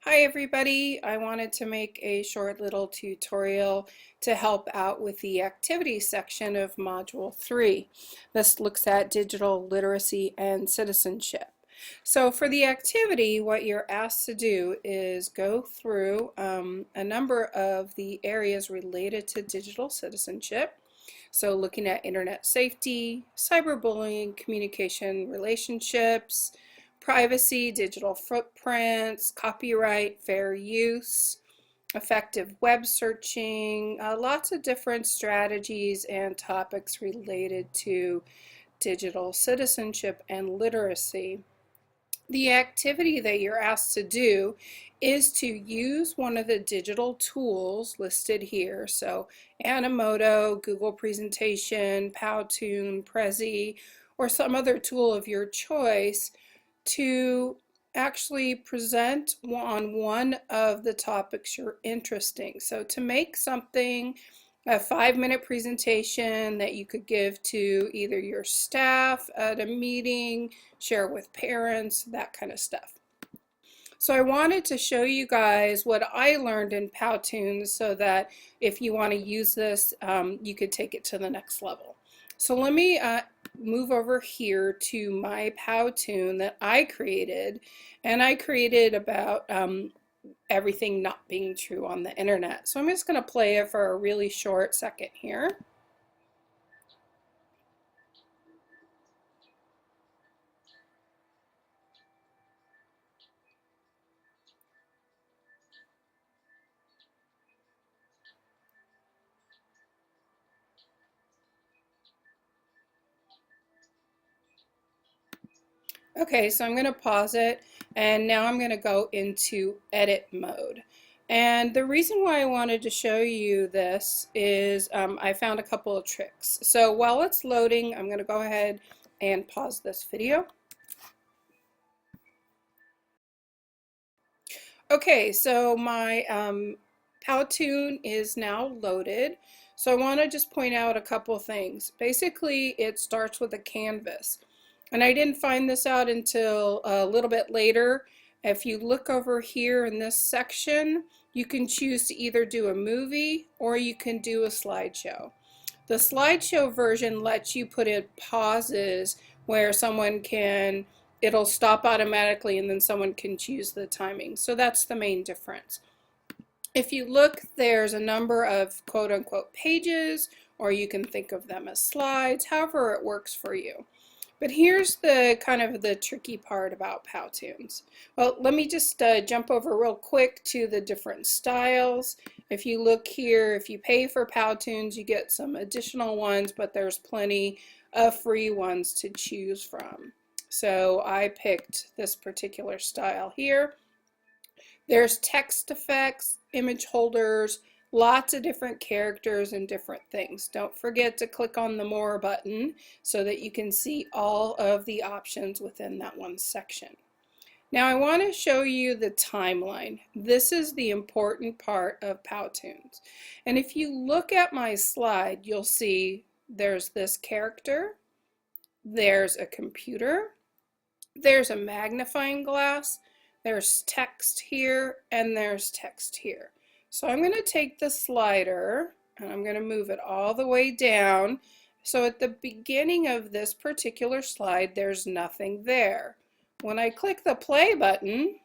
Hi everybody, I wanted to make a short little tutorial to help out with the activity section of Module 3. This looks at digital literacy and citizenship. So for the activity, what you're asked to do is go through a number of the areas related to digital citizenship. So looking at internet safety, cyberbullying, communication relationships, privacy, digital footprints, copyright, fair use, effective web searching, lots of different strategies and topics related to digital citizenship and literacy. The activity that you're asked to do is to use one of the digital tools listed here. So Animoto, Google Presentation, Powtoon, Prezi, or some other tool of your choice to actually present on one of the topics you're interested in. So to make something, a 5-minute presentation that you could give to either your staff at a meeting, share with parents, that kind of stuff. So I wanted to show you guys what I learned in Powtoon so that if you want to use this, you could take it to the next level. So let me move over here to my Powtoon that I created, and I created about everything not being true on the internet. So I'm just going to play it for a really short second here. Okay, so I'm going to pause it, and now I'm going to go into edit mode. And the reason why I wanted to show you this is I found a couple of tricks. So while it's loading, I'm going to go ahead and pause this video. Okay, so my Powtoon is now loaded. So I want to just point out a couple things. Basically, it starts with a canvas. And I didn't find this out until a little bit later. If you look over here in this section, you can choose to either do a movie or you can do a slideshow. The slideshow version lets you put in pauses where it'll stop automatically and then someone can choose the timing. So that's the main difference. If you look, there's a number of quote-unquote pages, or you can think of them as slides, however it works for you. But here's the kind of the tricky part about Powtoons. Well, let me just jump over real quick to the different styles. If you look here, if you pay for Powtoons, you get some additional ones, but there's plenty of free ones to choose from. So I picked this particular style here. There's text effects, image holders, lots of different characters and different things. Don't forget to click on the More button so that you can see all of the options within that one section. Now I want to show you the timeline. This is the important part of Powtoons. And if you look at my slide, you'll see there's this character, there's a computer, there's a magnifying glass, there's text here, and there's text here. So I'm going to take the slider and I'm going to move it all the way down. So at the beginning of this particular slide, there's nothing there. When I click the play button,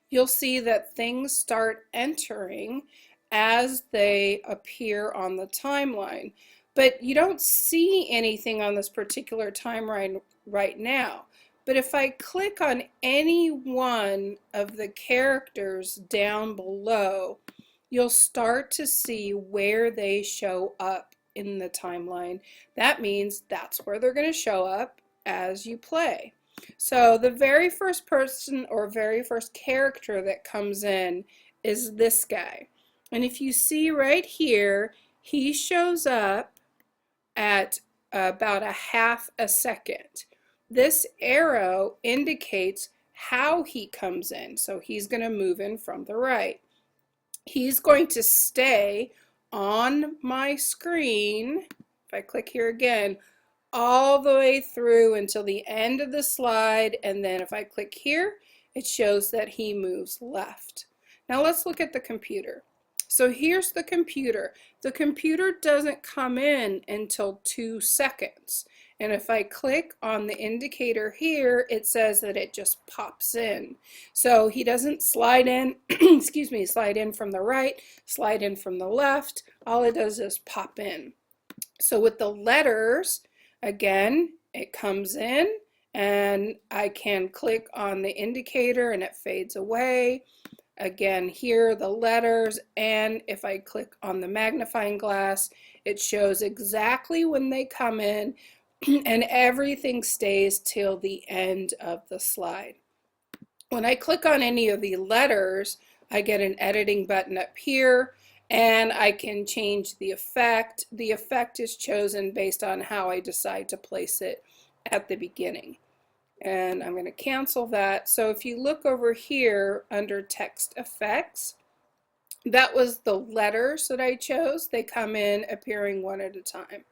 you'll see that things start entering as they appear on the timeline. But you don't see anything on this particular timeline right now. But if I click on any one of the characters down below, you'll start to see where they show up in the timeline. That means that's where they're going to show up as you play. So the very first person or very first character that comes in is this guy. And if you see right here, he shows up at about a half a second. This arrow indicates how he comes in. So he's going to move in from the right. He's going to stay on my screen, if I click here again, all the way through until the end of the slide, and then if I click here, it shows that he moves left. Now let's look at the computer. So here's the computer. The computer doesn't come in until 2 seconds. And if I click on the indicator here, it says that it just pops in. So he doesn't slide in, excuse me, slide in from the right, slide in from the left. All it does is pop in. So with the letters, again, it comes in and I can click on the indicator and it fades away. Again, here are the letters, and if I click on the magnifying glass, it shows exactly when they come in, and everything stays till the end of the slide. When I click on any of the letters, I get an editing button up here, and I can change the effect. The effect is chosen based on how I decide to place it at the beginning. And I'm going to cancel that. So if you look over here under text effects, that was the letters that I chose. They come in appearing one at a time.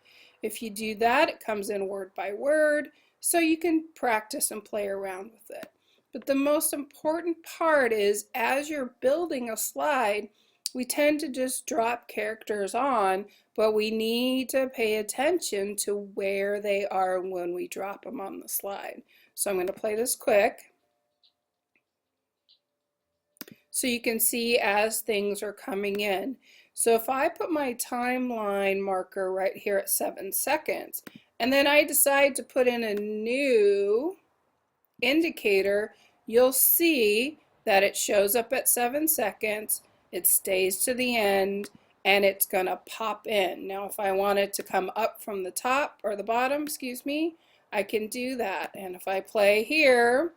If you do that, it comes in word by word, so you can practice and play around with it. But the most important part is, as you're building a slide, we tend to just drop characters on, but we need to pay attention to where they are when we drop them on the slide. So I'm going to play this quick so you can see as things are coming in. So if I put my timeline marker right here at 7 seconds, and then I decide to put in a new indicator, you'll see that it shows up at 7 seconds, it stays to the end, and it's going to pop in. Now if I want it to come up from the top or the bottom, excuse me, I can do that. And if I play here,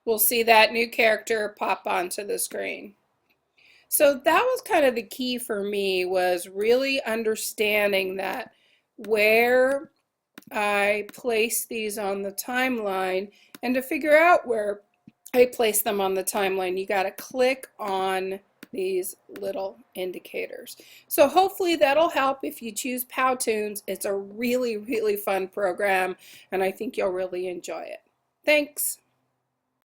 we'll see that new character pop onto the screen. So that was kind of the key for me, was really understanding that where I place these on the timeline, and to figure out where I place them on the timeline, you got to click on these little indicators. So hopefully that'll help if you choose Powtoons. It's a really, really fun program, and I think you'll really enjoy it. Thanks.